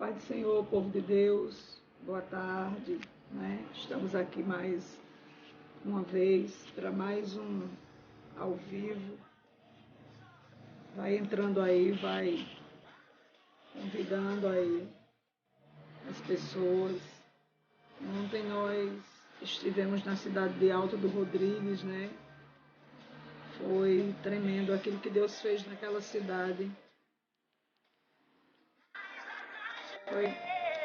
Pai do Senhor, povo de Deus, boa tarde, né? Estamos aqui mais uma vez para mais um ao vivo. Vai entrando aí, vai convidando aí as pessoas. Ontem nós estivemos na cidade de Alto do Rodrigues, né? Foi tremendo aquilo que Deus fez naquela cidade.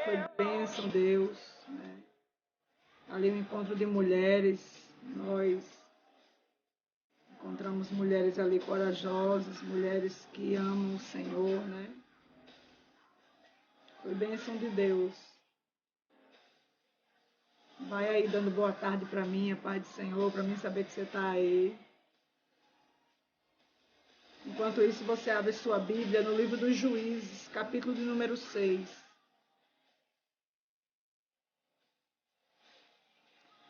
Foi bênção Deus, né? Ali um encontro de mulheres, nós encontramos mulheres ali corajosas, mulheres que amam o Senhor, né? Foi bênção de Deus. Vai aí dando boa tarde para mim, a paz do Senhor, para mim saber que você está aí. Enquanto isso, você abre sua Bíblia no livro dos Juízes, capítulo de número 6.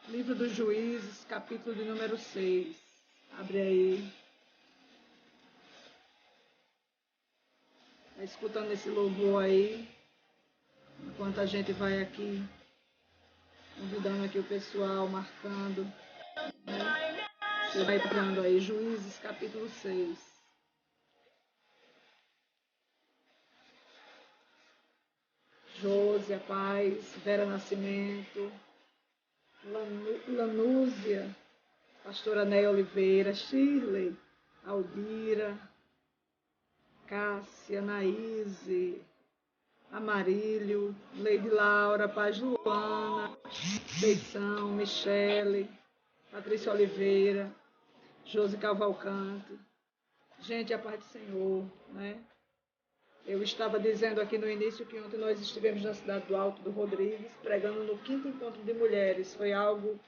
Livro dos Juízes, capítulo de número 6. Abre aí. Está escutando esse louvor aí. Enquanto a gente vai aqui, convidando aqui o pessoal, marcando. Né? Você vai entrando aí. Juízes, capítulo 6. Josia, Paz, Vera Nascimento, Lanúzia, pastora Néia Oliveira, Shirley, Aldira, Cássia, Naíse, Amarílio, Leide Laura, Paz Luana, Beição, Michele, Patrícia Oliveira, Josi Cavalcante. Gente, a paz do Senhor, né? Eu estava dizendo aqui no início que ontem nós estivemos na cidade do Alto do Rodrigues, pregando no 5º encontro de mulheres. Foi algo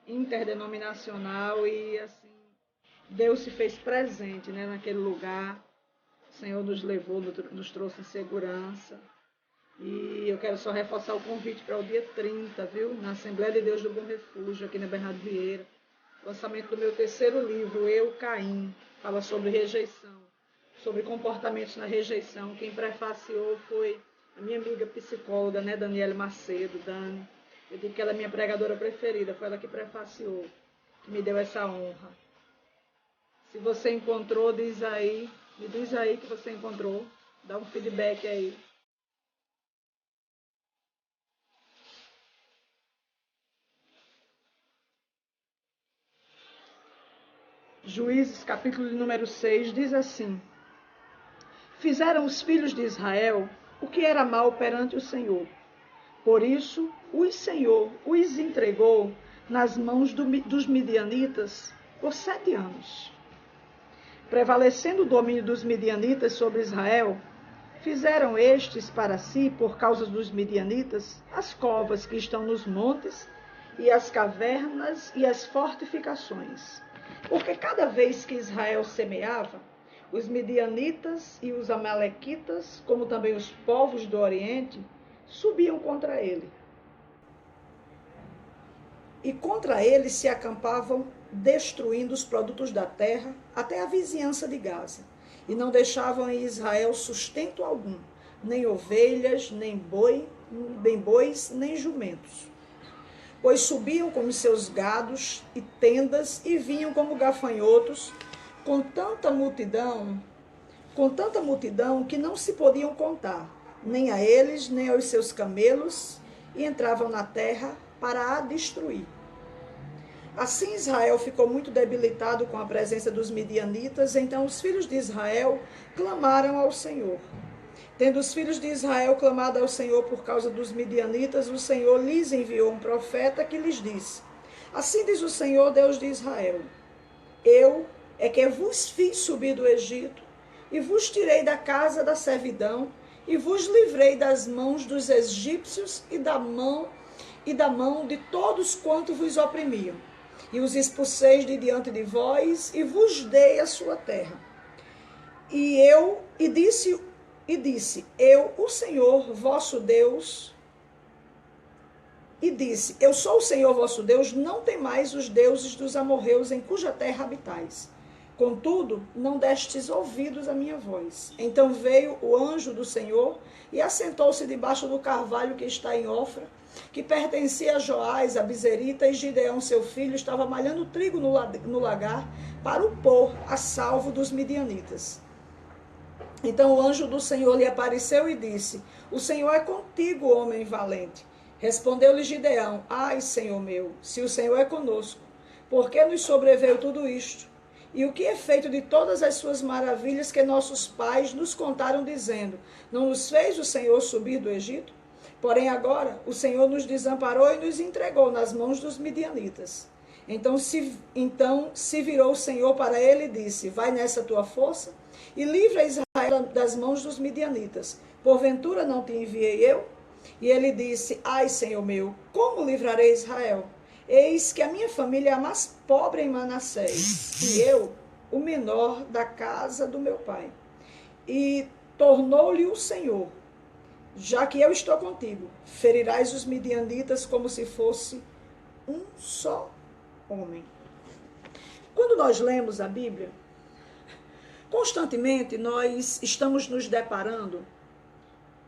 interdenominacional e, assim, Deus se fez presente, né, naquele lugar. O Senhor nos levou, nos trouxe em segurança. E eu quero só reforçar o convite para o dia 30, viu? Na Assembleia de Deus do Bom Refúgio, aqui na Bernardo Vieira. Lançamento do meu 3º livro, Eu, Caim. Fala sobre rejeição, sobre comportamentos na rejeição. Quem prefaciou foi a minha amiga psicóloga, né, Daniela Macedo, Dani. Eu digo que ela é minha pregadora preferida, foi ela que prefaciou, que me deu essa honra. Se você encontrou, diz aí, me diz aí que você encontrou, dá um feedback aí. Juízes, capítulo de número 6, diz assim: Fizeram os filhos de Israel o que era mal perante o Senhor. Por isso, o Senhor os entregou nas mãos dos midianitas por 7 anos. Prevalecendo o domínio dos midianitas sobre Israel, fizeram estes para si, por causa dos midianitas, as covas que estão nos montes, e as cavernas e as fortificações. Porque cada vez que Israel semeava, os midianitas e os amalequitas, como também os povos do Oriente, subiam contra ele. E contra ele se acampavam, destruindo os produtos da terra até a vizinhança de Gaza. E não deixavam em Israel sustento algum, nem ovelhas, nem bois, nem jumentos. Pois subiam como seus gados e tendas e vinham como gafanhotos, com tanta multidão que não se podiam contar, nem a eles, nem aos seus camelos, e entravam na terra para a destruir. Assim Israel ficou muito debilitado com a presença dos midianitas, então os filhos de Israel clamaram ao Senhor. Tendo os filhos de Israel clamado ao Senhor por causa dos midianitas, o Senhor lhes enviou um profeta que lhes disse: Assim diz o Senhor, Deus de Israel: Eu é que vos fiz subir do Egito, e vos tirei da casa da servidão, e vos livrei das mãos dos egípcios e da mão de todos quanto vos oprimiam. E os expulsei de diante de vós, e vos dei a sua terra. E disse, eu, o Senhor vosso Deus, eu sou o Senhor vosso Deus, não temais os deuses dos amorreus em cuja terra habitais. Contudo, não destes ouvidos à minha voz. Então veio o anjo do Senhor e assentou-se debaixo do carvalho que está em Ofra, que pertencia a Joás, a Bizerita, e Gideão, seu filho, estava malhando trigo no lagar para o pôr a salvo dos midianitas. Então o anjo do Senhor lhe apareceu e disse: o Senhor é contigo, homem valente. Respondeu-lhe Gideão: ai, Senhor meu, se o Senhor é conosco, por que nos sobreveio tudo isto? E o que é feito de todas as suas maravilhas que nossos pais nos contaram, dizendo: não nos fez o Senhor subir do Egito? Porém agora o Senhor nos desamparou e nos entregou nas mãos dos midianitas. Então se virou o Senhor para ele e disse: vai nessa tua força e livra Israel das mãos dos midianitas. Porventura não te enviei eu? E ele disse: ai, Senhor meu, como livrarei Israel? Eis que a minha família é a mais pobre em Manassés, e eu, o menor da casa do meu pai. E tornou-lhe o Senhor: já que eu estou contigo, ferirás os midianitas como se fosse um só homem. Quando nós lemos a Bíblia, constantemente nós estamos nos deparando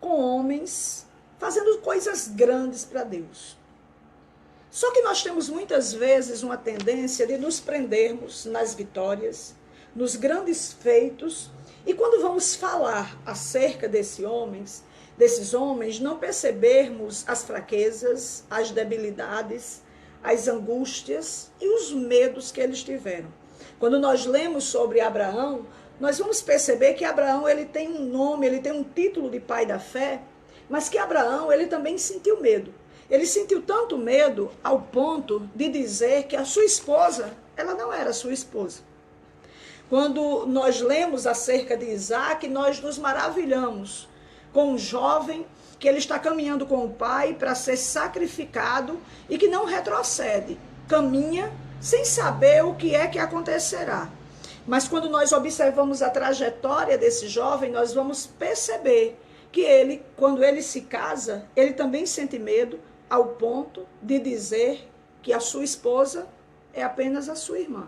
com homens fazendo coisas grandes para Deus. Só que nós temos muitas vezes uma tendência de nos prendermos nas vitórias, nos grandes feitos, e quando vamos falar acerca desses homens, não percebermos as fraquezas, as debilidades, as angústias e os medos que eles tiveram. Quando nós lemos sobre Abraão, nós vamos perceber que Abraão ele tem um nome, ele tem um título de pai da fé, mas que Abraão ele também sentiu medo. Ele sentiu tanto medo ao ponto de dizer que a sua esposa, ela não era sua esposa. Quando nós lemos acerca de Isaac, nós nos maravilhamos com um jovem que ele está caminhando com o pai para ser sacrificado e que não retrocede, caminha sem saber o que é que acontecerá. Mas quando nós observamos a trajetória desse jovem, nós vamos perceber que ele, quando ele se casa, ele também sente medo, ao ponto de dizer que a sua esposa é apenas a sua irmã.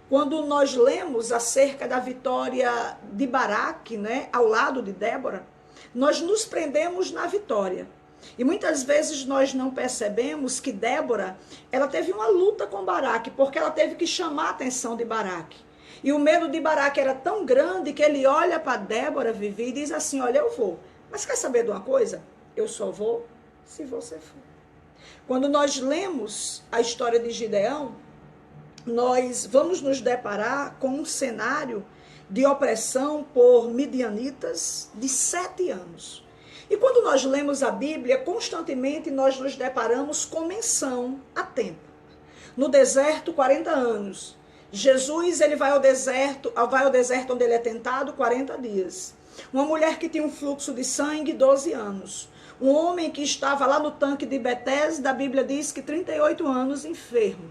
Quando nós lemos acerca da vitória de Baraque, né, ao lado de Débora, nós nos prendemos na vitória. E muitas vezes nós não percebemos que Débora, ela teve uma luta com Baraque, porque ela teve que chamar a atenção de Baraque. E o medo de Baraque era tão grande que ele olha para Débora, Vivi, e diz assim: olha, eu vou. Mas quer saber de uma coisa? Eu só vou se você for. Quando nós lemos a história de Gideão, nós vamos nos deparar com um cenário de opressão por midianitas de 7 anos. E quando nós lemos a Bíblia, constantemente nós nos deparamos com menção a tempo. No deserto, 40 anos. Jesus ele vai ao deserto onde ele é tentado 40 dias. Uma mulher que tinha um fluxo de sangue, 12 anos. Um homem que estava lá no tanque de Betesda, a Bíblia diz que 38 anos enfermo.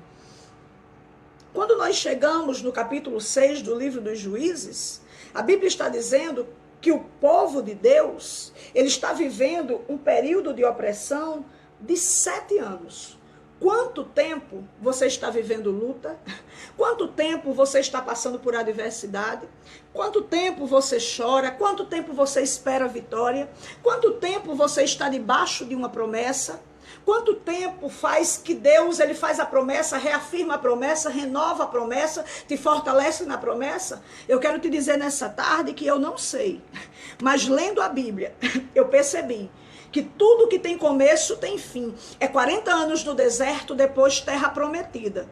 Quando nós chegamos no capítulo 6 do livro dos Juízes, a Bíblia está dizendo que o povo de Deus, ele está vivendo um período de opressão de 7 anos. Quanto tempo você está vivendo luta? Quanto tempo você está passando por adversidade? Quanto tempo você chora? Quanto tempo você espera a vitória? Quanto tempo você está debaixo de uma promessa? Quanto tempo faz que Deus ele faz a promessa, reafirma a promessa, renova a promessa, te fortalece na promessa? Eu quero te dizer nessa tarde que eu não sei, mas lendo a Bíblia, eu percebi que tudo que tem começo tem fim. É 40 anos no deserto, depois terra prometida.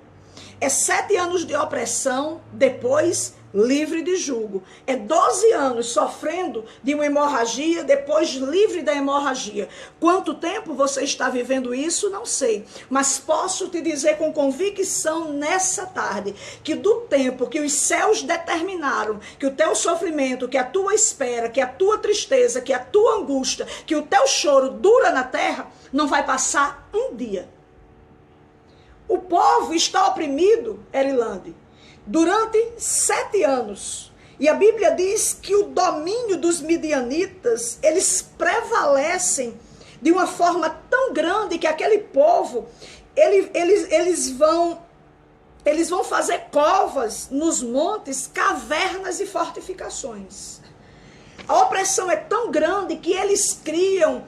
É 7 anos de opressão, depois livre de jugo. É 12 anos sofrendo de uma hemorragia, depois livre da hemorragia. Quanto tempo você está vivendo isso, não sei. Mas posso te dizer com convicção nessa tarde, que do tempo que os céus determinaram, que o teu sofrimento, que a tua espera, que a tua tristeza, que a tua angústia, que o teu choro dura na terra, não vai passar um dia. O povo está oprimido, Erilande, durante 7 anos. E a Bíblia diz que o domínio dos midianitas, eles prevalecem de uma forma tão grande que aquele povo, eles vão Eles vão fazer covas nos montes, cavernas e fortificações. A opressão é tão grande que eles criam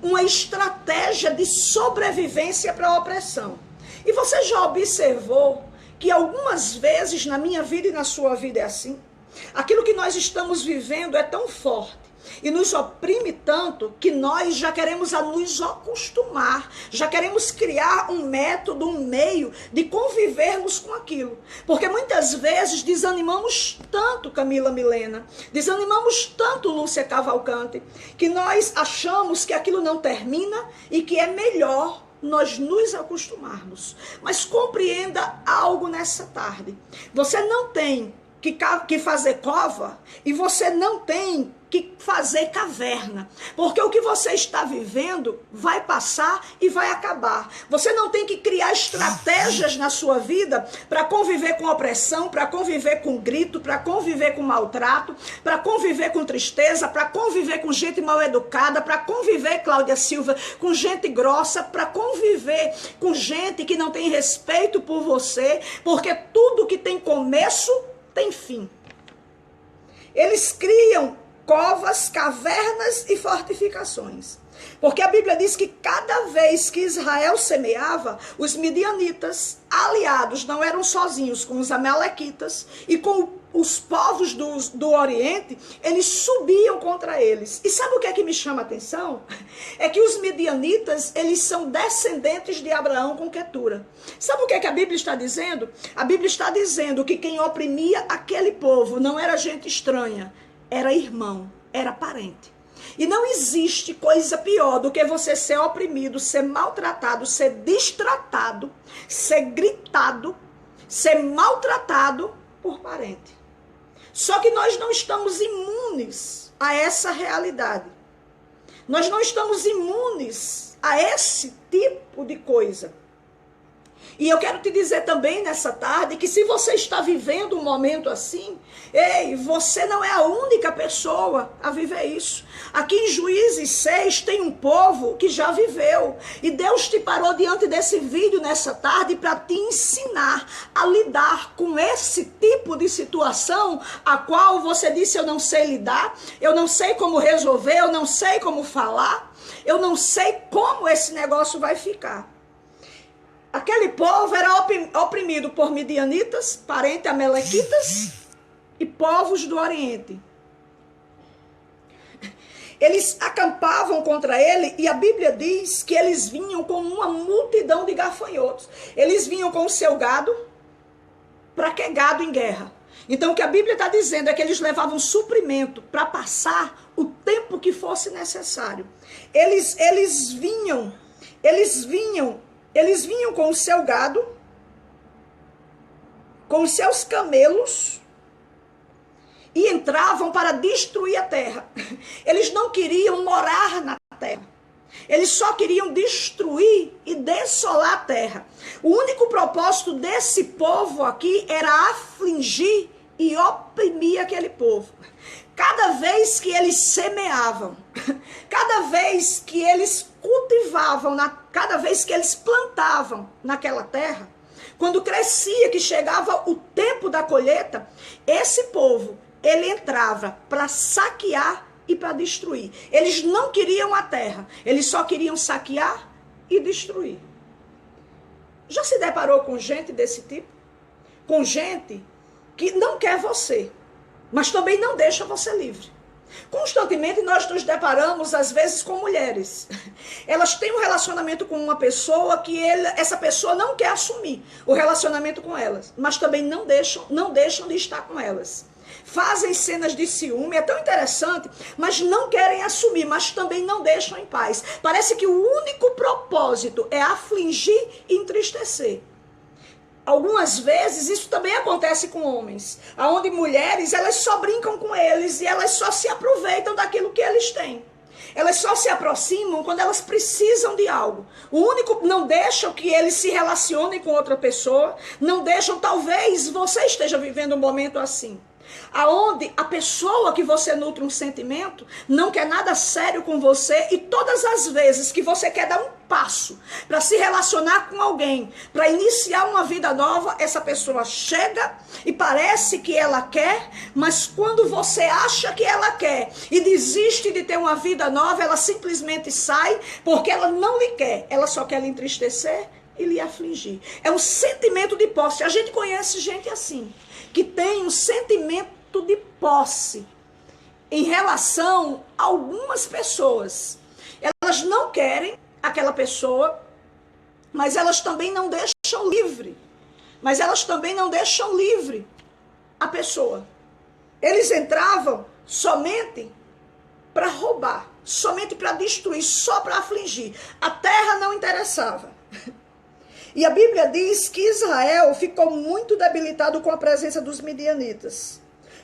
uma estratégia de sobrevivência para a opressão. E você já observou que algumas vezes na minha vida e na sua vida é assim? Aquilo que nós estamos vivendo é tão forte e nos oprime tanto que nós já queremos nos acostumar, já queremos criar um método, um meio de convivermos com aquilo. Porque muitas vezes desanimamos tanto, Camila Milena, desanimamos tanto, Lúcia Cavalcante, que nós achamos que aquilo não termina e que é melhor nós nos acostumarmos. Mas compreenda algo nessa tarde. Você não tem que fazer cova e você não tem que fazer caverna, porque o que você está vivendo vai passar e vai acabar. Você não tem que criar estratégias na sua vida para conviver com opressão, para conviver com grito, para conviver com maltrato, para conviver com tristeza, para conviver com gente mal educada, para conviver, Cláudia Silva, com gente grossa, para conviver com gente que não tem respeito por você, porque tudo que tem começo tem fim. Eles criam covas, cavernas e fortificações. Porque a Bíblia diz que cada vez que Israel semeava, os midianitas, aliados, não eram sozinhos com os amalequitas e com os povos do Oriente, eles subiam contra eles. E sabe o que é que me chama a atenção? É que os midianitas, eles são descendentes de Abraão com Quetura. Sabe o que é que a Bíblia está dizendo? A Bíblia está dizendo que quem oprimia aquele povo não era gente estranha, era irmão, era parente. E não existe coisa pior do que você ser oprimido, ser maltratado, ser destratado, ser gritado, ser maltratado por parente. Só que nós não estamos imunes a essa realidade. Nós não estamos imunes a esse tipo de coisa. E eu quero te dizer também nessa tarde que se você está vivendo um momento assim, ei, você não é a única pessoa a viver isso. Aqui em Juízes 6 tem um povo que já viveu. E Deus te parou diante desse vídeo nessa tarde para te ensinar a lidar com esse tipo de situação a qual você disse: eu não sei lidar, eu não sei como resolver, eu não sei como falar, eu não sei como esse negócio vai ficar. Aquele povo era oprimido por midianitas, parentes amalequitas e povos do Oriente. Eles acampavam contra ele e a Bíblia diz que eles vinham com uma multidão de gafanhotos. Eles vinham com o seu gado. Para que gado em guerra? Então o que a Bíblia está dizendo é que eles levavam suprimento para passar o tempo que fosse necessário. Eles vinham com o seu gado, com os seus camelos, e entravam para destruir a terra. Eles não queriam morar na terra. Eles só queriam destruir e dessolar a terra. O único propósito desse povo aqui era afligir e oprimir aquele povo. Cada vez que eles semeavam, cada vez que eles cultivavam, cada vez que eles plantavam naquela terra, quando crescia, que chegava o tempo da colheita, esse povo, ele entrava para saquear e para destruir. Eles não queriam a terra, eles só queriam saquear e destruir. Já se deparou com gente desse tipo? Com gente que não quer você, mas também não deixa você livre. Constantemente nós nos deparamos, às vezes, com mulheres. Elas têm um relacionamento com uma pessoa que essa pessoa não quer assumir o relacionamento com elas, mas também não deixam de estar com elas. Fazem cenas de ciúme, é tão interessante, mas não querem assumir, mas também não deixam em paz. Parece que o único propósito é afligir e entristecer. Algumas vezes isso também acontece com homens, onde mulheres, elas só brincam com eles e elas só se aproveitam daquilo que eles têm. Elas só se aproximam quando elas precisam de algo. Não deixam que eles se relacionem com outra pessoa, não deixam, talvez você esteja vivendo um momento assim. aonde a pessoa que você nutre um sentimento não quer nada sério com você, e todas as vezes que você quer dar um passo para se relacionar com alguém, para iniciar uma vida nova, essa pessoa chega e parece que ela quer, mas quando você acha que ela quer e desiste de ter uma vida nova, ela simplesmente sai, porque ela não lhe quer, ela só quer lhe entristecer e lhe afligir. É um sentimento de posse. A gente conhece gente assim, que tem um sentimento de posse em relação a algumas pessoas. Elas não querem aquela pessoa, mas elas também não deixam livre. Mas elas também não deixam livre a pessoa. Eles entravam somente para roubar, somente para destruir, só para afligir. A terra não interessava. E a Bíblia diz que Israel ficou muito debilitado com a presença dos midianitas.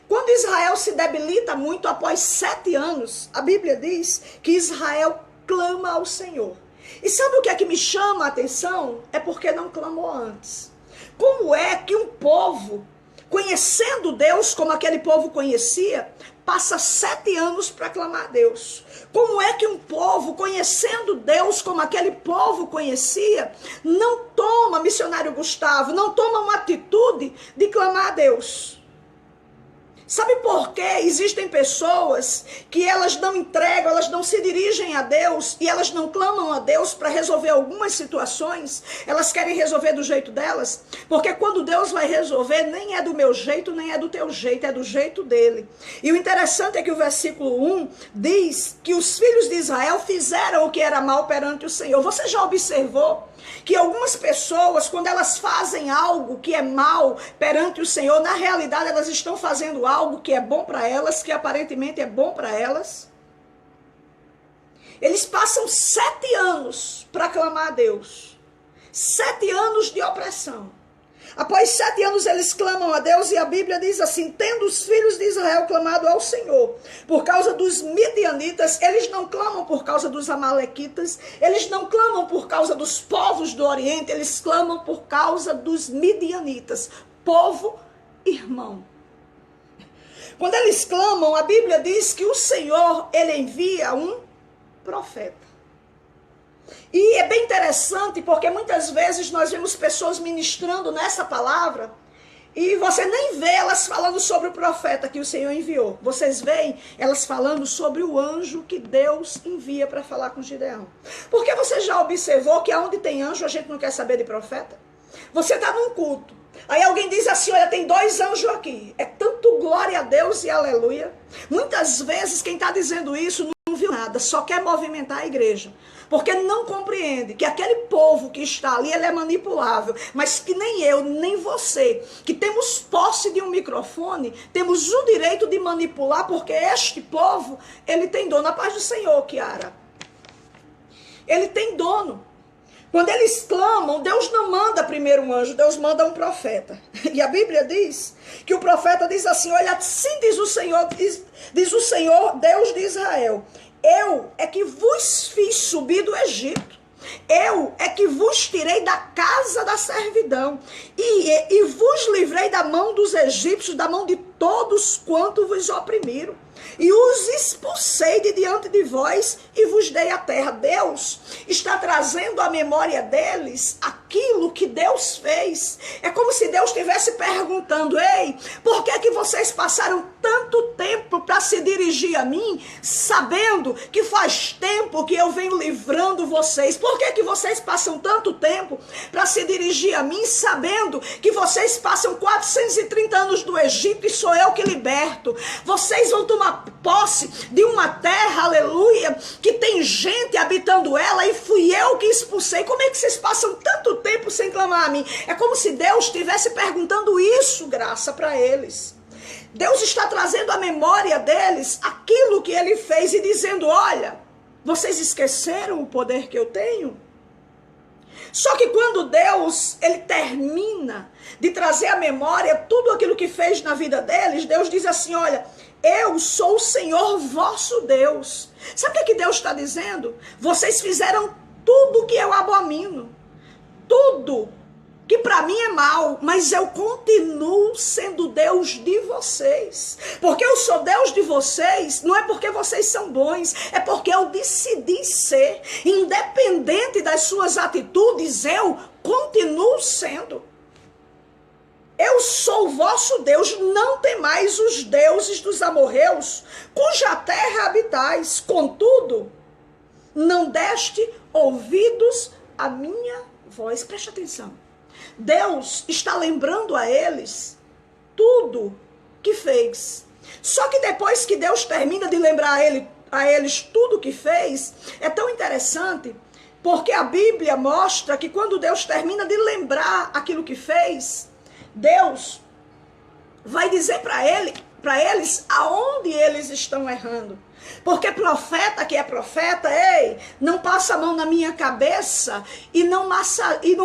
Quando Israel se debilita muito, após 7 anos, a Bíblia diz que Israel clama ao Senhor. E sabe o que é que me chama a atenção? É porque não clamou antes. Como é que um povo, conhecendo Deus como aquele povo conhecia, passa 7 anos para clamar a Deus? Como é que um povo, conhecendo Deus como aquele povo conhecia, não toma, missionário Gustavo, não toma uma atitude de clamar a Deus? Sabe por quê? Existem pessoas que elas não entregam, elas não se dirigem a Deus e elas não clamam a Deus para resolver algumas situações. Elas querem resolver do jeito delas, porque quando Deus vai resolver, nem é do meu jeito, nem é do teu jeito, é do jeito dele. E o interessante é que o versículo 1 diz que os filhos de Israel fizeram o que era mal perante o Senhor. Você já observou que algumas pessoas, quando elas fazem algo que é mal perante o Senhor, na realidade elas estão fazendo algo que é bom para elas, que aparentemente é bom para elas? Eles passam 7 anos para clamar a Deus. 7 anos de opressão. Após 7 anos eles clamam a Deus e a Bíblia diz assim: tendo os filhos de Israel clamado ao Senhor por causa dos midianitas, eles não clamam por causa dos amalequitas, eles não clamam por causa dos povos do Oriente, eles clamam por causa dos midianitas, povo irmão. Quando eles clamam, a Bíblia diz que o Senhor, ele envia um profeta. E é bem interessante, porque muitas vezes nós vemos pessoas ministrando nessa palavra e você nem vê elas falando sobre o profeta que o Senhor enviou. Vocês veem elas falando sobre o anjo que Deus envia para falar com Gideão. Porque você já observou que aonde tem anjo a gente não quer saber de profeta? Você está num culto, aí alguém diz assim: olha, tem 2 anjos aqui. É tanto glória a Deus e aleluia. Muitas vezes quem está dizendo isso não viu nada, só quer movimentar a igreja. Porque não compreende que aquele povo que está ali, ele é manipulável. Mas que nem eu, nem você, que temos posse de um microfone, temos o direito de manipular, porque este povo, ele tem dono. A paz do Senhor, Kiara. Ele tem dono. Quando eles clamam, Deus não manda primeiro um anjo, Deus manda um profeta. E a Bíblia diz que o profeta diz assim: olha, assim diz o Senhor, diz o Senhor, Deus de Israel: eu é que vos fiz subir do Egito. Eu é que vos tirei da casa da servidão e vos livrei da mão dos egípcios, da mão de todos quanto vos oprimiram. E os expulsei de diante de vós e vos dei a terra. Deus está trazendo à memória deles aquilo que Deus fez. É como se Deus estivesse perguntando: ei, por que vocês passaram tanto tempo para se dirigir a mim, sabendo que faz tempo que eu venho livrando vocês? Por que vocês passam tanto tempo para se dirigir a mim, sabendo que vocês passam 430 anos do Egito e sou eu que liberto? Vocês vão tomar posse de uma terra, aleluia, que tem gente habitando ela e fui eu que expulsei. Como é que vocês passam tanto tempo sem clamar a mim? É como se Deus estivesse perguntando isso, graça, para eles. Deus está trazendo à memória deles aquilo que ele fez e dizendo: olha, vocês esqueceram o poder que eu tenho? Só que quando Deus, ele termina de trazer à memória tudo aquilo que fez na vida deles, Deus diz assim: olha, eu sou o Senhor vosso Deus. Sabe o que Deus está dizendo? Vocês fizeram tudo que eu abomino. Tudo. que para mim é mal, mas eu continuo sendo Deus de vocês. Porque eu sou Deus de vocês, não é porque vocês são bons, é porque eu decidi ser. Independente das suas atitudes, eu continuo sendo. Eu sou o vosso Deus, não temais os deuses dos amorreus, cuja terra habitais. Contudo, não deste ouvidos à minha voz. Preste atenção. Deus está lembrando a eles tudo que fez. Só que depois que Deus termina de lembrar a eles tudo que fez, é tão interessante, porque a Bíblia mostra que quando Deus termina de lembrar aquilo que fez, Deus vai dizer para eles aonde eles estão errando. Porque profeta que é profeta, não passa a mão na minha cabeça e não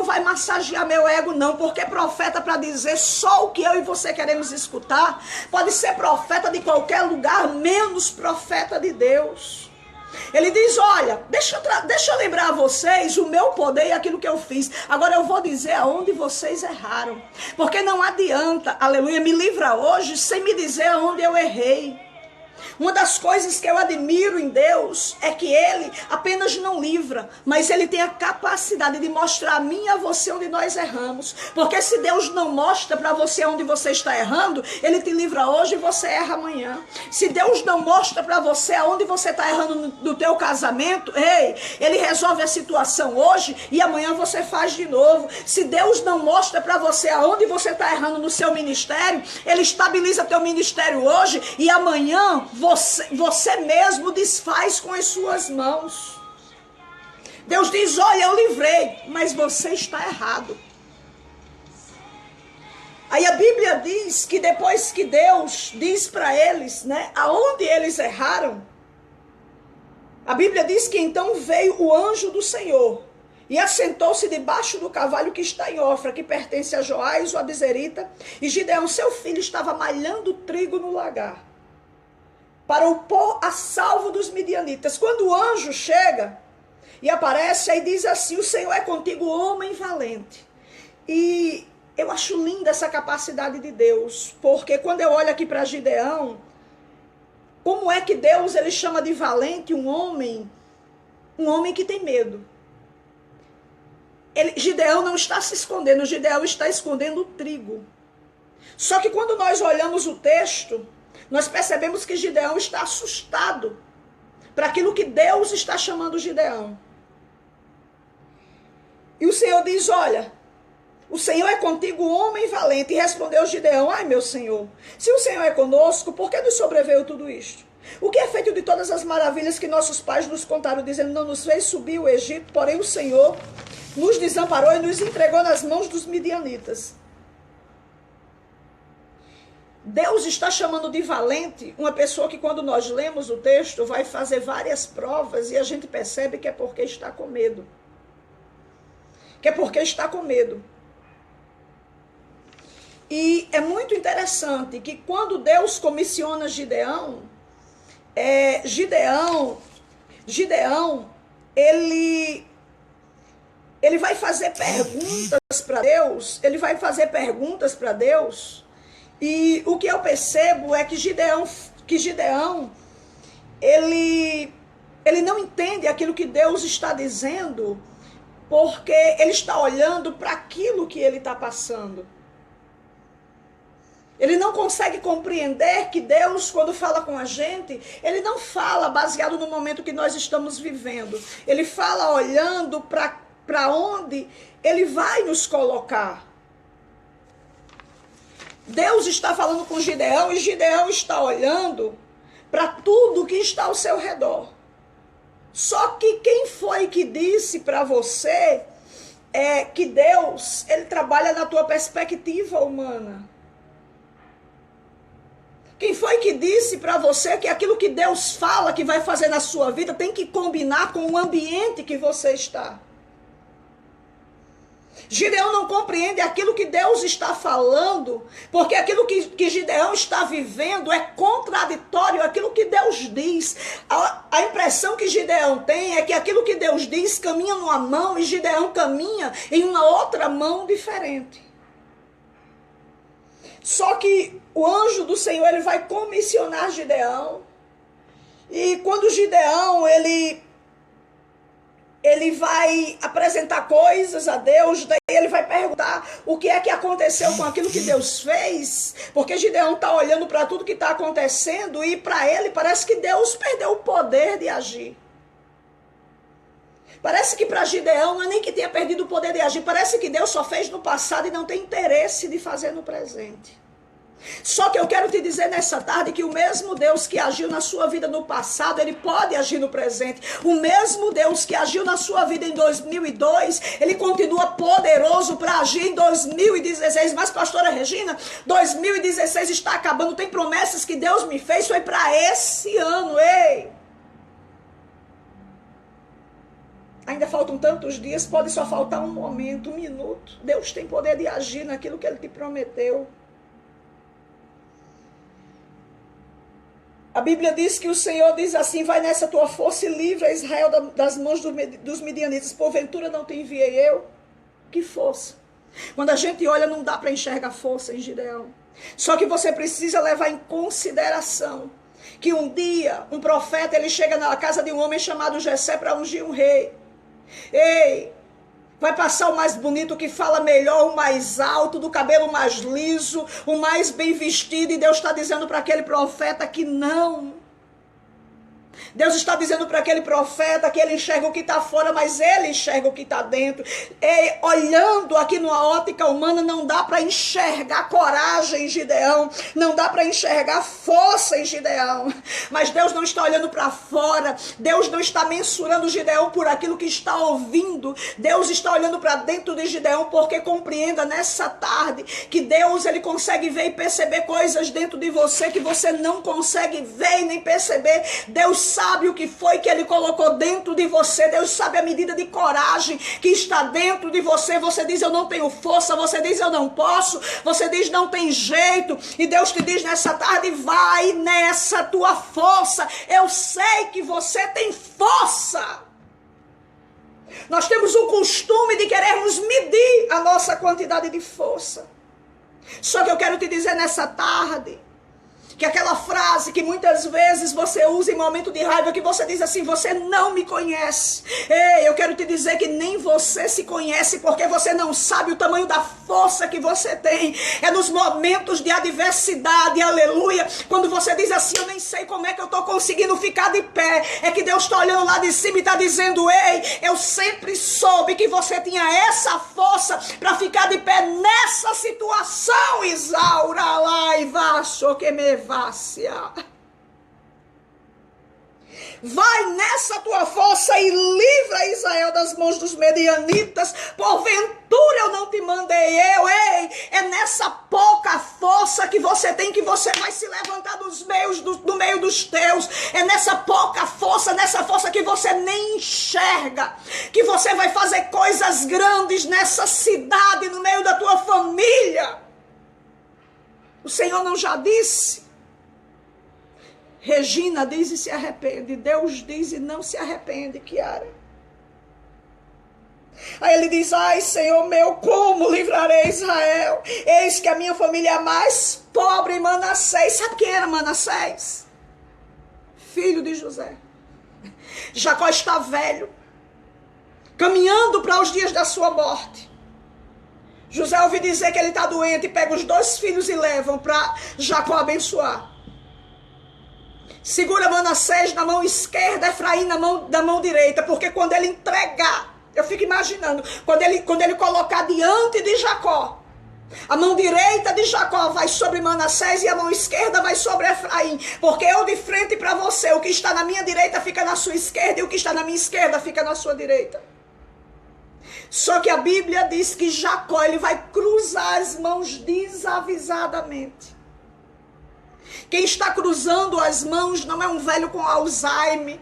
vai massagear meu ego, não. Porque profeta para dizer só o que eu e você queremos escutar, pode ser profeta de qualquer lugar, menos profeta de Deus. Ele diz, olha, deixa eu lembrar a vocês o meu poder e aquilo que eu fiz. Agora eu vou dizer aonde vocês erraram. Porque não adianta, aleluia, me livra hoje sem me dizer aonde eu errei. Uma das coisas que eu admiro em Deus é que Ele apenas não livra, mas Ele tem a capacidade de mostrar a mim e a você onde nós erramos. Porque se Deus não mostra para você onde você está errando, Ele te livra hoje e você erra amanhã. Se Deus não mostra para você aonde você está errando no teu casamento, Ele resolve a situação hoje e amanhã você faz de novo. Se Deus não mostra para você aonde você está errando no seu ministério, Ele estabiliza teu ministério hoje e amanhã você mesmo desfaz com as suas mãos. Deus diz, olha, eu livrei, mas você está errado. Aí a Bíblia diz que depois que Deus diz para eles, né, aonde eles erraram, a Bíblia diz que então veio o anjo do Senhor e assentou-se debaixo do cavalo que está em Ofra, que pertence a Joás, o abizerita, e Gideão, seu filho, estava malhando trigo no lagar, para o pôr a salvo dos midianitas. Quando o anjo chega e aparece, aí diz assim, o Senhor é contigo, homem valente. E eu acho linda essa capacidade de Deus, porque quando eu olho aqui para Gideão, como é que Deus ele chama de valente um homem que tem medo. Gideão não está se escondendo, Gideão está escondendo o trigo. Só que quando nós olhamos o texto, nós percebemos que Gideão está assustado para aquilo que Deus está chamando Gideão. E o Senhor diz, olha, o Senhor é contigo, homem valente. E respondeu Gideão, ai meu Senhor, se o Senhor é conosco, por que nos sobreveio tudo isto? O que é feito de todas as maravilhas que nossos pais nos contaram, dizendo, não nos fez subir o Egito, porém o Senhor nos desamparou e nos entregou nas mãos dos midianitas. Deus está chamando de valente uma pessoa que quando nós lemos o texto vai fazer várias provas e a gente percebe que é porque está com medo. Que é porque está com medo. E é muito interessante que quando Deus comissiona Gideão, ele vai fazer perguntas para Deus, e o que eu percebo é que Gideão ele não entende aquilo que Deus está dizendo, porque ele está olhando para aquilo que ele está passando. Ele não consegue compreender que Deus, quando fala com a gente, ele não fala baseado no momento que nós estamos vivendo. Ele fala olhando para onde ele vai nos colocar. Deus está falando com Gideão e Gideão está olhando para tudo que está ao seu redor. Só que quem foi que disse para você que Deus, ele trabalha na tua perspectiva humana? Quem foi que disse para você que aquilo que Deus fala que vai fazer na sua vida tem que combinar com o ambiente que você está? Gideão não compreende aquilo que Deus está falando, porque aquilo que Gideão está vivendo é contraditório àquilo que Deus diz. A impressão que Gideão tem é que aquilo que Deus diz caminha numa mão e Gideão caminha em uma outra mão diferente. Só que o anjo do Senhor, ele vai comissionar Gideão, e quando Gideão, ele vai apresentar coisas a Deus, daí ele vai perguntar o que é que aconteceu com aquilo que Deus fez, porque Gideão está olhando para tudo que está acontecendo e para ele parece que Deus perdeu o poder de agir. Parece que para Gideão não é nem que tenha perdido o poder de agir, parece que Deus só fez no passado e não tem interesse de fazer no presente. Só que eu quero te dizer nessa tarde que o mesmo Deus que agiu na sua vida no passado, ele pode agir no presente. O mesmo Deus que agiu na sua vida em 2002, ele continua poderoso para agir em 2016. Mas, pastora Regina, 2016 está acabando, tem promessas que Deus me fez, foi para esse ano, ei! Ainda faltam tantos dias, pode só faltar um momento, um minuto. Deus tem poder de agir naquilo que ele te prometeu. A Bíblia diz que o Senhor diz assim: vai nessa tua força e livra Israel das mãos dos midianitas. Porventura não te enviei eu? Que força? Quando a gente olha, não dá para enxergar força em Gideão. Só que você precisa levar em consideração que um dia um profeta, ele chega na casa de um homem chamado Jessé para ungir um rei. Ei, vai passar o mais bonito, que fala melhor, o mais alto, do cabelo mais liso, o mais bem vestido. E Deus está dizendo para aquele profeta que não. Deus está dizendo para aquele profeta que ele enxerga o que está fora, mas ele enxerga o que está dentro. E, olhando aqui numa ótica humana, não dá para enxergar coragem em Gideão, não dá para enxergar força em Gideão. Mas Deus não está olhando para fora, Deus não está mensurando Gideão por aquilo que está ouvindo. Deus está olhando para dentro de Gideão, porque compreenda nessa tarde que Deus, ele consegue ver e perceber coisas dentro de você que você não consegue ver e nem perceber. Deus sabe o que foi que ele colocou dentro de você. Deus sabe a medida de coragem que está dentro de você. Você diz: eu não tenho força. Você diz: eu não posso. Você diz: não tem jeito. E Deus te diz nessa tarde: vai nessa tua força. Eu sei que você tem força. Nós temos o costume de querermos medir a nossa quantidade de força. Só que eu quero te dizer nessa tarde que aquela frase que muitas vezes você usa em momento de raiva, que você diz assim: você não me conhece. Ei, eu quero te dizer que nem você se conhece, porque você não sabe o tamanho da força que você tem. É nos momentos de adversidade, aleluia, quando você diz assim: eu nem sei como é que eu estou conseguindo ficar de pé. É que Deus está olhando lá de cima e está dizendo: ei, eu sempre soube que você tinha essa força para ficar de pé nessa situação, Isaura, lá e vaso que me vai nessa tua força e livra Israel das mãos dos medianitas. Porventura eu não te mandei eu. Ei, é nessa pouca força que você tem que você vai se levantar do meio dos teus. É nessa pouca força, nessa força que você nem enxerga, que você vai fazer coisas grandes nessa cidade, no meio da tua família. O Senhor não já disse? Regina diz e se arrepende. Deus diz e não se arrepende, Kiara. Aí ele diz: ai, Senhor meu, como livrarei Israel? Eis que a minha família é a mais pobre em Manassés. Sabe quem era Manassés? Filho de José. Jacó está velho, caminhando para os dias da sua morte. José ouviu dizer que ele está doente e pega os 2 filhos e levam para Jacó abençoar. Segura Manassés na mão esquerda, Efraim na mão direita, porque quando ele entregar, eu fico imaginando, quando ele colocar diante de Jacó, a mão direita de Jacó vai sobre Manassés e a mão esquerda vai sobre Efraim, porque eu de frente para você, o que está na minha direita fica na sua esquerda e o que está na minha esquerda fica na sua direita. Só que a Bíblia diz que Jacó, ele vai cruzar as mãos desavisadamente. Quem está cruzando as mãos não é um velho com Alzheimer.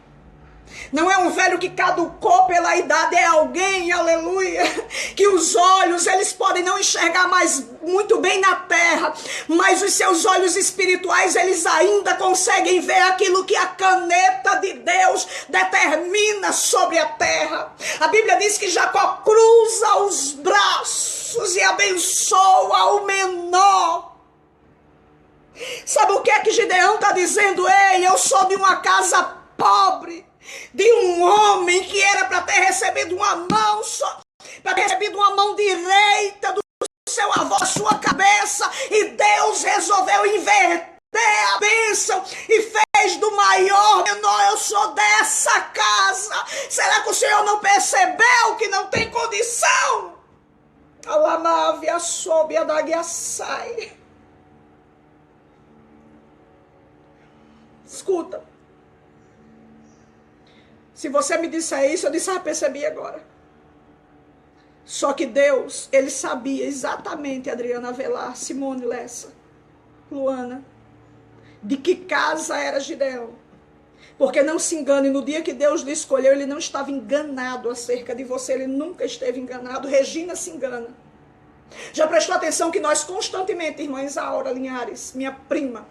Não é um velho que caducou pela idade, é alguém, aleluia, que os olhos, eles podem não enxergar mais muito bem na terra, mas os seus olhos espirituais, eles ainda conseguem ver aquilo que a caneta de Deus determina sobre a terra. A Bíblia diz que Jacó cruza os braços e abençoa o menor. Sabe o que é que Gideão está dizendo? Ei, eu sou de uma casa pobre, de um homem que era para ter recebido uma mão só, para ter recebido uma mão direita do seu avô, sua cabeça, e Deus resolveu inverter a bênção e fez do maior menor. Eu sou dessa casa. Será que o Senhor não percebeu que não tem condição? Alamávia soube a daguiaçai. Escuta. Se você me disser isso, eu disse, percebi agora. Só que Deus, ele sabia exatamente, Adriana Avelar, Simone Lessa, Luana, de que casa era Gideão. Porque não se engane, no dia que Deus lhe escolheu, ele não estava enganado acerca de você, ele nunca esteve enganado. Regina se engana. Já prestou atenção que nós constantemente, irmã Isaura Linhares, minha prima,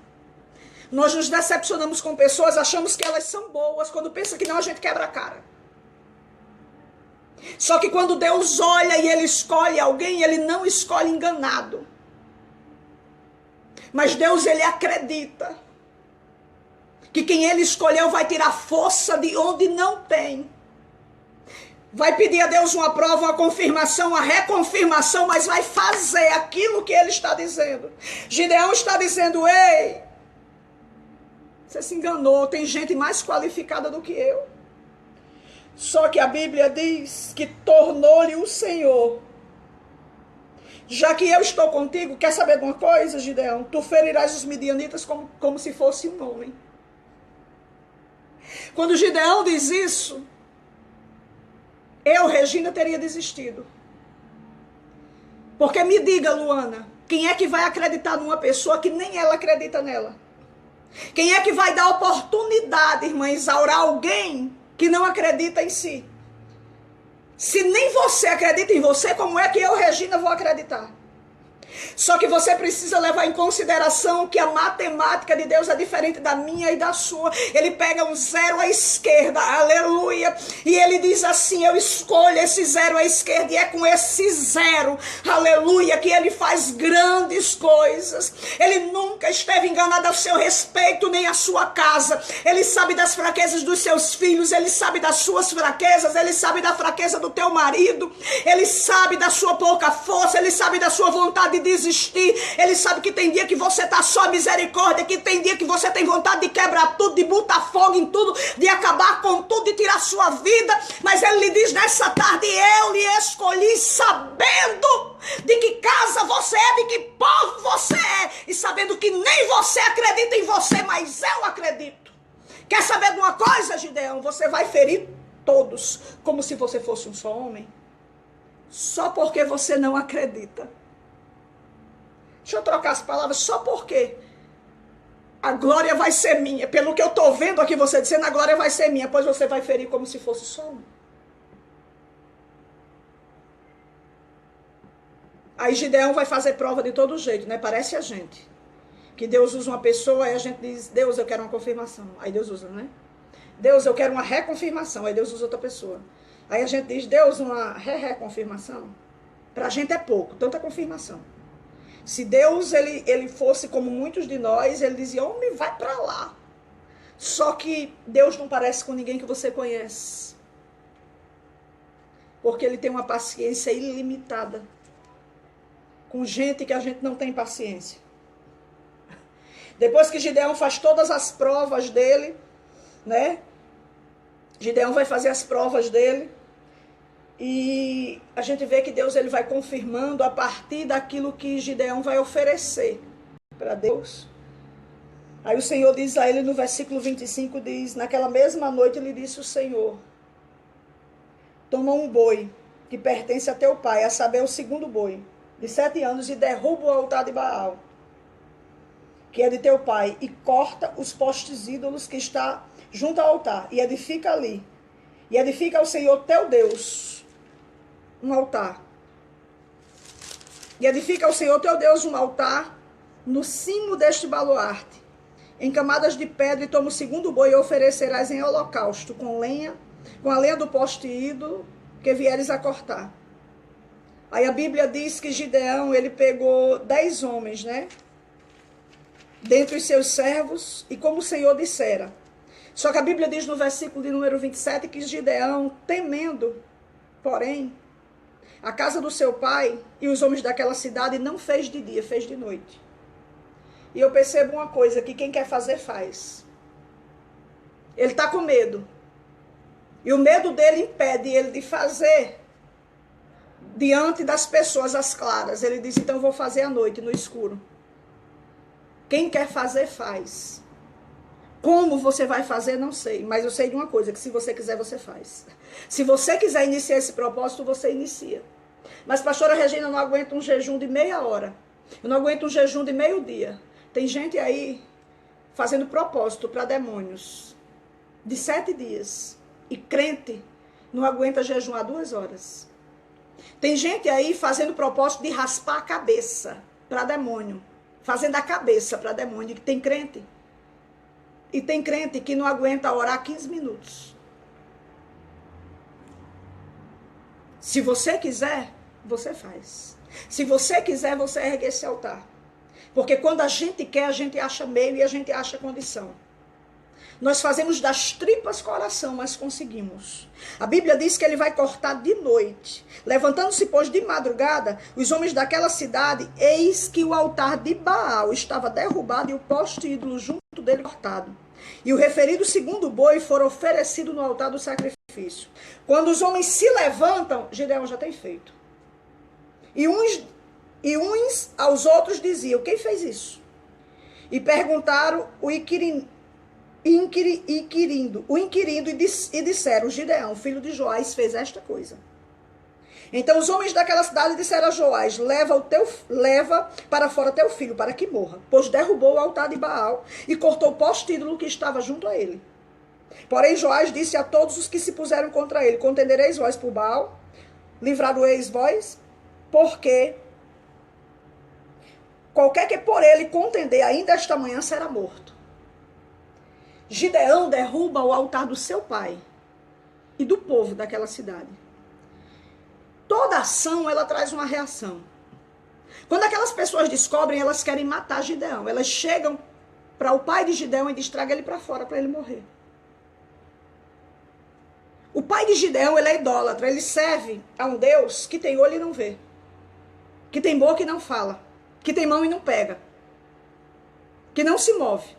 nós nos decepcionamos com pessoas, achamos que elas são boas, quando pensa que não, a gente quebra a cara. Só que quando Deus olha e ele escolhe alguém, ele não escolhe enganado. Mas Deus, ele acredita que quem ele escolheu vai tirar força de onde não tem. Vai pedir a Deus uma prova, uma confirmação, uma reconfirmação, mas vai fazer aquilo que ele está dizendo. Gideão está dizendo, ei, você se enganou, tem gente mais qualificada do que eu. Só que a Bíblia diz que tornou-lhe o Senhor. Já que eu estou contigo, quer saber de uma coisa, Gideão? Tu ferirás os midianitas como se fosse um homem. Quando Gideão diz isso, eu, Regina, teria desistido. Porque me diga, Luana, quem é que vai acreditar numa pessoa que nem ela acredita nela? Quem é que vai dar oportunidade, irmã Isaura, a alguém que não acredita em si? Se nem você acredita em você, como é que eu, Regina, vou acreditar? Só que você precisa levar em consideração que a matemática de Deus é diferente da minha e da sua. Ele pega um zero à esquerda, aleluia, e ele diz assim, eu escolho esse zero à esquerda, e é com esse zero, aleluia, que ele faz grandes coisas. Ele nunca esteve enganado ao seu respeito, nem à sua casa. Ele sabe das fraquezas dos seus filhos, ele sabe das suas fraquezas, ele sabe da fraqueza do teu marido, ele sabe da sua pouca força, ele sabe da sua vontade de desistir. Ele sabe que tem dia que você tá só misericórdia, que tem dia que você tem vontade de quebrar tudo, de botar fogo em tudo, de acabar com tudo, de tirar sua vida, mas ele lhe diz nessa tarde, eu lhe escolhi sabendo de que casa você é, de que povo você é, e sabendo que nem você acredita em você, mas eu acredito. Quer saber de uma coisa, Gideão? Você vai ferir todos, como se você fosse um só homem, só porque você não acredita. Deixa eu trocar as palavras, só porque a glória vai ser minha. Pelo que eu estou vendo aqui você dizendo, a glória vai ser minha, pois você vai ferir como se fosse só um. Aí Gideão vai fazer prova de todo jeito, né? Parece a gente. Que Deus usa uma pessoa, aí a gente diz, Deus, eu quero uma confirmação. Aí Deus usa, né? Deus, eu quero uma reconfirmação. Aí Deus usa outra pessoa. Aí a gente diz, Deus, uma reconfirmação. Pra gente é pouco, tanta confirmação. Se Deus, ele fosse como muitos de nós, ele dizia, homem, vai pra lá. Só que Deus não parece com ninguém que você conhece. Porque ele tem uma paciência ilimitada. Com gente que a gente não tem paciência. Depois que Gideão faz todas as provas dele, né? Gideão vai fazer as provas dele. E a gente vê que Deus, ele vai confirmando a partir daquilo que Gideão vai oferecer para Deus. Aí o Senhor diz a ele no versículo 25, diz, naquela mesma noite lhe disse o Senhor, toma um boi que pertence a teu pai, a saber o segundo boi, de 7 anos, e derruba o altar de Baal, que é de teu pai, e corta os postes ídolos que está junto ao altar, e edifica ali E edifica ao Senhor teu Deus um altar. E edifica ao Senhor teu Deus um altar no cimo deste baluarte, em camadas de pedra, e toma o segundo boi e oferecerás em holocausto, com a lenha do poste ídolo que vieres a cortar. Aí a Bíblia diz que Gideão, ele pegou 10 homens, né? Dentre os seus servos, e como o Senhor dissera. Só que a Bíblia diz no versículo de número 27 que Gideão, temendo, porém, a casa do seu pai e os homens daquela cidade, não fez de dia, fez de noite. E eu percebo uma coisa, que quem quer fazer, faz. Ele está com medo. E o medo dele impede ele de fazer diante das pessoas às claras. Ele diz, então eu vou fazer à noite, no escuro. Quem quer fazer, faz. Como você vai fazer, não sei. Mas eu sei de uma coisa, que se você quiser, você faz. Se você quiser iniciar esse propósito, você inicia. Mas, pastora Regina, eu não aguento um jejum de meia hora. Eu não aguento um jejum de meio-dia. Tem gente aí fazendo propósito para demônios de 7 dias. E crente não aguenta jejuar 2 horas. Tem gente aí fazendo propósito de raspar a cabeça para demônio. Fazendo a cabeça para demônio. E tem crente. E tem crente que não aguenta orar 15 minutos. Se você quiser, você faz. Se você quiser, você ergue esse altar. Porque quando a gente quer, a gente acha meio e a gente acha condição. Nós fazemos das tripas coração, mas conseguimos. A Bíblia diz que ele vai cortar de noite. Levantando-se, pois, de madrugada, os homens daquela cidade, eis que o altar de Baal estava derrubado e o poste ídolo junto dele cortado. E o referido segundo boi for oferecido no altar do sacrifício. Quando os homens se levantam, Gideão já tem feito. E uns aos outros diziam, quem fez isso? E perguntaram o inquirindo e disseram, Gideão, filho de Joás, fez esta coisa. Então os homens daquela cidade disseram a Joás, leva para fora teu filho, para que morra. Pois derrubou o altar de Baal e cortou o poste ídolo que estava junto a ele. Porém Joás disse a todos os que se puseram contra ele, contendereis vós por Baal? Livrar-o-eis vós? Porque qualquer que por ele contender ainda esta manhã será morto. Gideão derruba o altar do seu pai e do povo daquela cidade. Toda ação, ela traz uma reação. Quando aquelas pessoas descobrem, elas querem matar Gideão. Elas chegam para o pai de Gideão e dizem, traga ele para fora, para ele morrer. O pai de Gideão, ele é idólatra. Ele serve a um Deus que tem olho e não vê. Que tem boca e não fala. Que tem mão e não pega. Que não se move.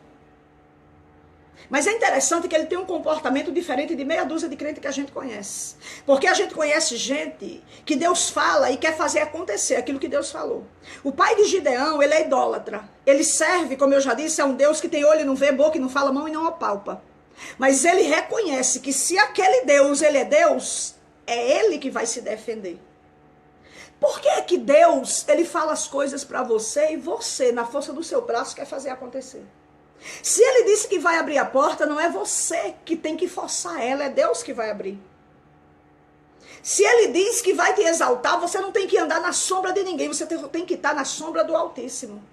Mas é interessante que ele tem um comportamento diferente de meia dúzia de crentes que a gente conhece. Porque a gente conhece gente que Deus fala e quer fazer acontecer aquilo que Deus falou. O pai de Gideão, ele é idólatra. Ele serve, como eu já disse, a um Deus que tem olho e não vê, boca e não fala, mão e não apalpa. Mas ele reconhece que se aquele Deus, ele é Deus, é ele que vai se defender. Por que é que Deus, ele fala as coisas para você e você, na força do seu braço, quer fazer acontecer? Se ele disse que vai abrir a porta, não é você que tem que forçar ela, é Deus que vai abrir. Se ele diz que vai te exaltar, você não tem que andar na sombra de ninguém, você tem que estar na sombra do Altíssimo.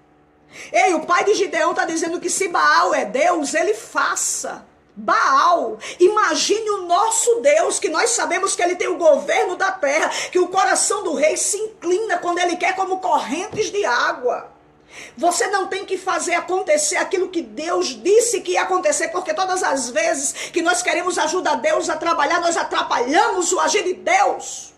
Ei, o pai de Gideão está dizendo que se Baal é Deus, ele faça. Baal, imagine o nosso Deus, que nós sabemos que ele tem o governo da terra, que o coração do rei se inclina quando ele quer como correntes de água. Você não tem que fazer acontecer aquilo que Deus disse que ia acontecer, porque todas as vezes que nós queremos ajudar Deus a trabalhar, nós atrapalhamos o agir de Deus.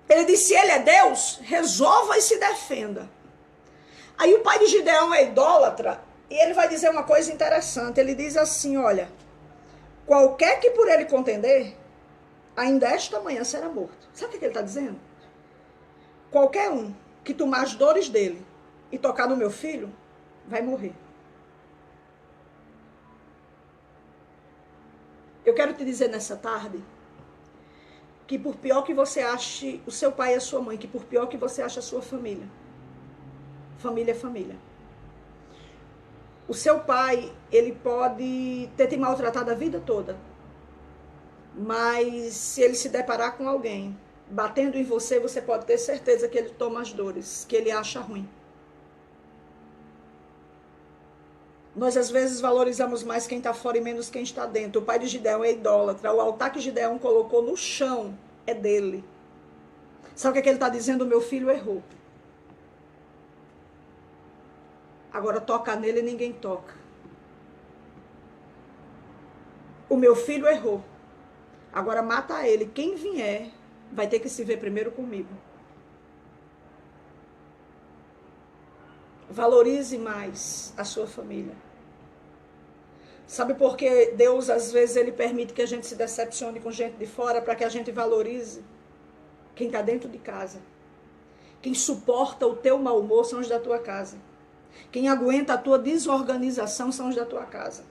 Ele disse, se ele é Deus, resolva e se defenda. Aí o pai de Gideão é idólatra, e ele vai dizer uma coisa interessante, ele diz assim, olha, qualquer que por ele contender, ainda esta manhã será morto. Sabe o que ele está dizendo? Qualquer um que tomar as dores dele e tocar no meu filho, vai morrer. Eu quero te dizer nessa tarde, que por pior que você ache o seu pai e a sua mãe, que por pior que você ache a sua família, família é família. O seu pai, ele pode ter te maltratado a vida toda, mas se ele se deparar com alguém batendo em você, você pode ter certeza que ele toma as dores, que ele acha ruim. Nós às vezes valorizamos mais quem está fora e menos quem está dentro. O pai de Gideão é idólatra. O altar que Gideão colocou no chão é dele. Sabe o que é que ele está dizendo? O meu filho errou. Agora toca nele e ninguém toca. O meu filho errou. Agora mata ele. Quem vier vai ter que se ver primeiro comigo. Valorize mais a sua família. Sabe por que Deus, às vezes, ele permite que a gente se decepcione com gente de fora para que a gente valorize quem está dentro de casa? Quem suporta o teu mau humor são os da tua casa. Quem aguenta a tua desorganização são os da tua casa.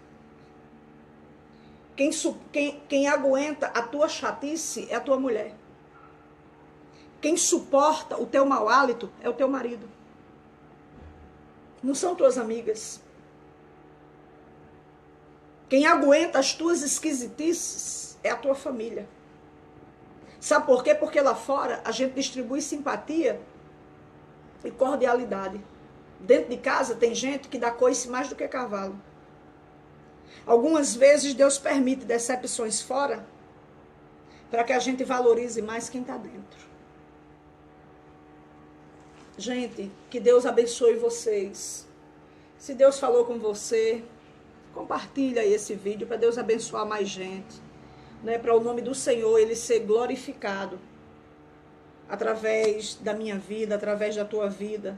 Quem aguenta a tua chatice é a tua mulher. Quem suporta o teu mau hálito é o teu marido. Não são tuas amigas. Quem aguenta as tuas esquisitices é a tua família. Sabe por quê? Porque lá fora a gente distribui simpatia e cordialidade. Dentro de casa tem gente que dá coice mais do que cavalo. Algumas vezes Deus permite decepções fora para que a gente valorize mais quem está dentro. Gente, que Deus abençoe vocês. Se Deus falou com você, compartilha aí esse vídeo para Deus abençoar mais gente, né? Para o nome do Senhor ele ser glorificado através da minha vida, através da tua vida.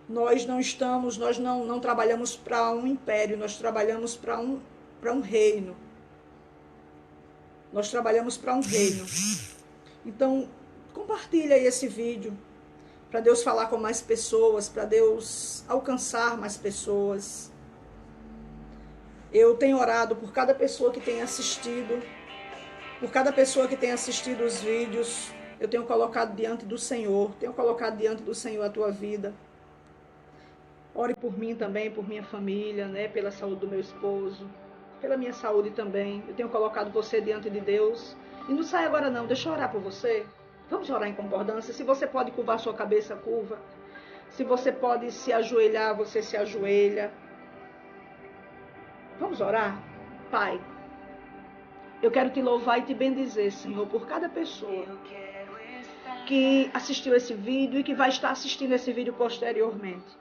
Nós não trabalhamos para um império, nós trabalhamos para um reino. Nós trabalhamos para um reino. Então, compartilha aí esse vídeo para Deus falar com mais pessoas, para Deus alcançar mais pessoas. Eu tenho orado por cada pessoa que tem assistido, por cada pessoa que tem assistido os vídeos. Eu tenho colocado diante do Senhor, a tua vida. Ore por mim também, por minha família, né? Pela saúde do meu esposo, pela minha saúde também. Eu tenho colocado você diante de Deus. E não sai agora não, deixa eu orar por você. Vamos orar em concordância. Se você pode curvar sua cabeça, curva. Se você pode se ajoelhar, você se ajoelha. Vamos orar? Pai, eu quero te louvar e te bendizer, Senhor, por cada pessoa que assistiu esse vídeo e que vai estar assistindo esse vídeo posteriormente.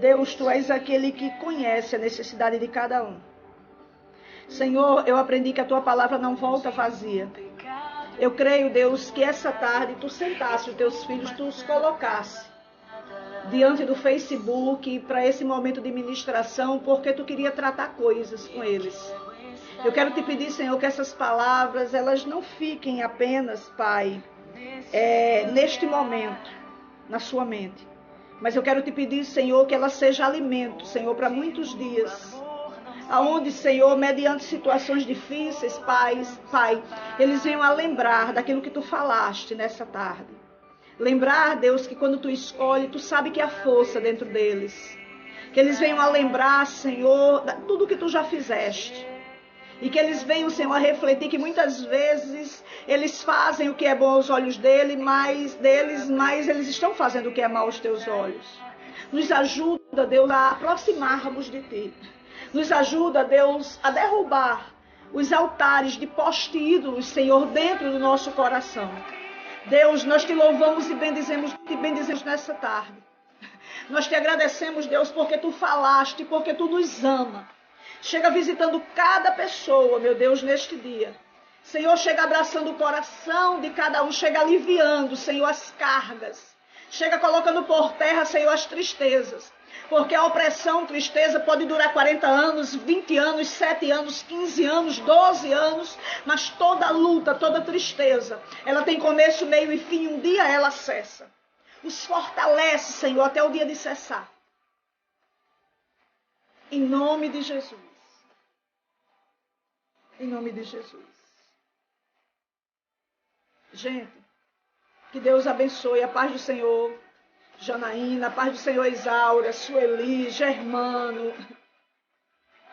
Deus, Tu és aquele que conhece a necessidade de cada um. Senhor, eu aprendi que a Tua palavra não volta vazia. Eu creio, Deus, que essa tarde Tu sentasse os Teus filhos, Tu os colocasse diante do Facebook para esse momento de ministração, porque Tu queria tratar coisas com eles. Eu quero Te pedir, Senhor, que essas palavras, elas não fiquem apenas, Pai, neste momento, na sua mente. Mas eu quero Te pedir, Senhor, que ela seja alimento, Senhor, para muitos dias. Aonde, Senhor, mediante situações difíceis, Pai, eles venham a lembrar daquilo que Tu falaste nessa tarde. Lembrar, Deus, que quando Tu escolhe, Tu sabe que há força dentro deles. Que eles venham a lembrar, Senhor, tudo que Tu já fizeste. E que eles venham, Senhor, a refletir que muitas vezes eles fazem o que é bom aos olhos mas eles estão fazendo o que é mal aos Teus olhos. Nos ajuda, Deus, a aproximarmos de Ti. Nos ajuda, Deus, a derrubar os altares de poste ídolos, Senhor, dentro do nosso coração. Deus, nós Te louvamos e te bendizemos nessa tarde. Nós Te agradecemos, Deus, porque Tu falaste, porque Tu nos ama. Chega visitando cada pessoa, meu Deus, neste dia. Senhor, chega abraçando o coração de cada um, chega aliviando, Senhor, as cargas. Chega colocando por terra, Senhor, as tristezas. Porque a opressão, tristeza pode durar 40 anos, 20 anos, 7 anos, 15 anos, 12 anos. Mas toda luta, toda tristeza, ela tem começo, meio e fim. Um dia ela cessa. Os fortalece, Senhor, até o dia de cessar. Em nome de Jesus. Em nome de Jesus. Gente, que Deus abençoe. A paz do Senhor, Janaína, a paz do Senhor, Isaura, Sueli, Germano,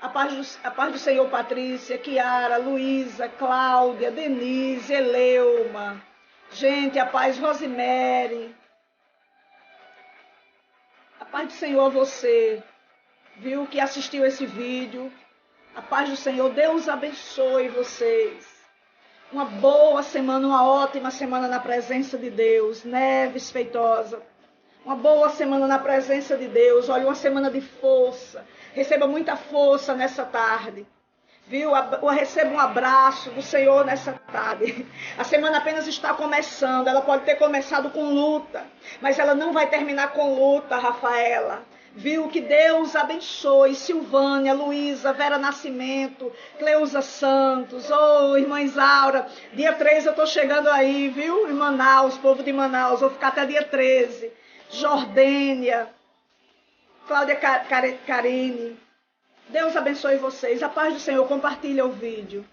A paz do Senhor, Patrícia, Kiara, Luísa, Cláudia, Denise, Eleuma. Gente, a paz, Rosemary. A paz do Senhor a você, viu, que assistiu esse vídeo. A paz do Senhor, Deus abençoe vocês. Uma boa semana, uma ótima semana na presença de Deus. Neves Feitosa. Uma boa semana na presença de Deus. Olha, uma semana de força. Receba muita força nessa tarde. Viu? Receba um abraço do Senhor nessa tarde. A semana apenas está começando. Ela pode ter começado com luta, mas ela não vai terminar com luta, Rafaela. Viu? Que Deus abençoe Silvânia, Luísa, Vera Nascimento, Cleusa Santos, irmã Isaura. Dia 13 eu estou chegando aí, viu? Em Manaus, povo de Manaus. Vou ficar até dia 13. Jordênia, Cláudia Karine. Deus abençoe vocês. A paz do Senhor. Compartilha o vídeo.